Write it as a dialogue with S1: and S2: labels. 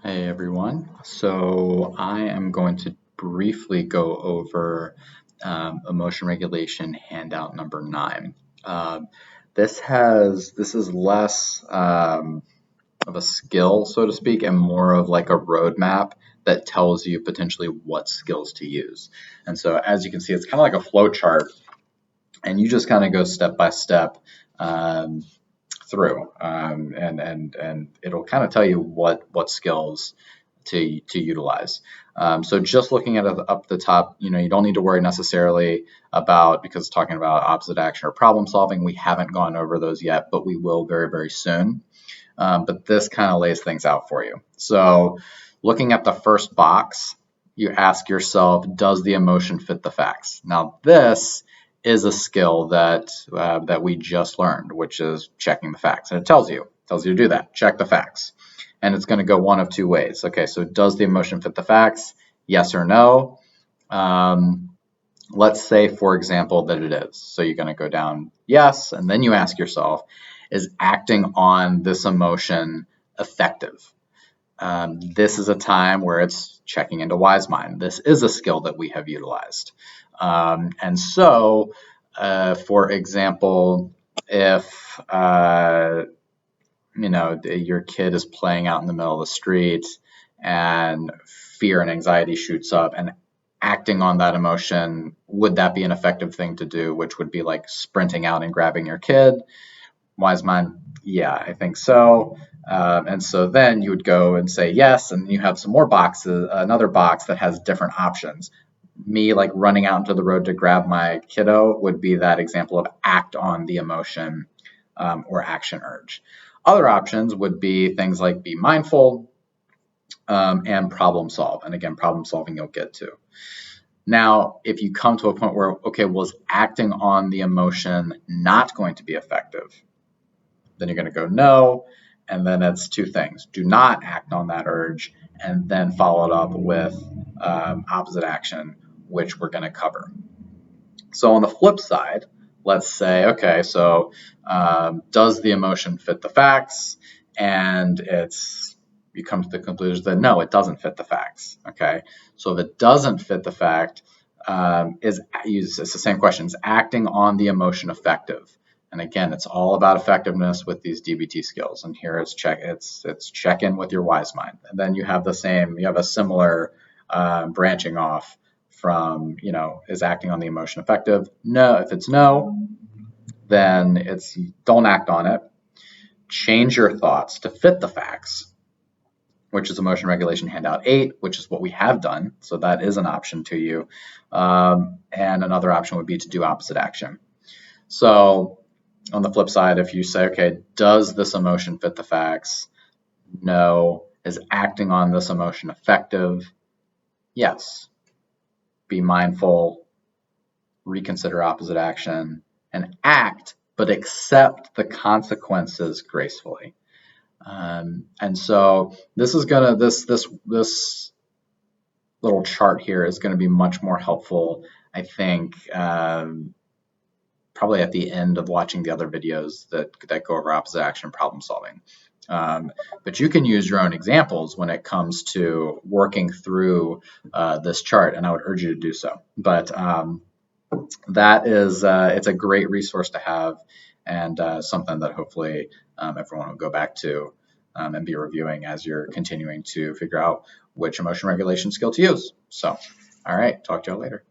S1: Hey everyone. So I am going to briefly go over emotion regulation handout number 9. This is less of a skill, so to speak, and more of like a roadmap that tells you potentially what skills to use. And so as you can see, it's kind of like a flow chart, and you just kind of go step by step through, and it'll kind of tell you what skills to utilize. So just looking at it up the top, you don't need to worry necessarily about, because it's talking about opposite action or problem solving. We haven't gone over those yet, but we will very, very soon. But this kind of lays things out for you. So looking at the first box, you ask yourself, does the emotion fit the facts? Now this is a skill that we just learned, which is checking the facts. And it tells you to do that, check the facts. And it's going to go one of two ways. Okay, so does the emotion fit the facts? Yes or no? Let's say, for example, that it is. So you're going to go down yes, and then you ask yourself, is acting on this emotion effective? This is a time where it's checking into wise mind. This is a skill that we have utilized. And so, for example, if your kid is playing out in the middle of the street and fear and anxiety shoots up, and acting on that emotion, would that be an effective thing to do, which would be like sprinting out and grabbing your kid? Wise mind, yeah, I think so. And so then you would go and say yes, and you have some more boxes, another box that has different options. Me like running out into the road to grab my kiddo would be that example of act on the emotion or action urge. Other options would be things like be mindful and problem solve. And again, problem solving you'll get to. Now, if you come to a point where, okay, well, is acting on the emotion not going to be effective? Then you're going to go no, and then it's two things. Do not act on that urge, and then follow it up with opposite action, which we're going to cover. So on the flip side, let's say, okay, so does the emotion fit the facts? And you come to the conclusion that no, it doesn't fit the facts. Okay, so if it doesn't fit the fact, it's the same question: is acting on the emotion effective? And again, it's all about effectiveness with these DBT skills. And here it's check in with your wise mind. And then you have a similar branching off from, is acting on the emotion effective? No. If it's no, then it's don't act on it. Change your thoughts to fit the facts, which is emotion regulation handout 8, which is what we have done. So that is an option to you. And another option would be to do opposite action. So on the flip side, if you say, okay, does this emotion fit the facts? No. Is acting on this emotion effective? Yes. Be mindful, reconsider opposite action, and act, but accept the consequences gracefully. And so this little chart here is going to be much more helpful, I think, probably at the end of watching the other videos that go over opposite action problem solving. But you can use your own examples when it comes to working through this chart, and I would urge you to do so. But that is, it's a great resource to have, and something that hopefully everyone will go back to and be reviewing as you're continuing to figure out which emotion regulation skill to use. So, all right, talk to you all later.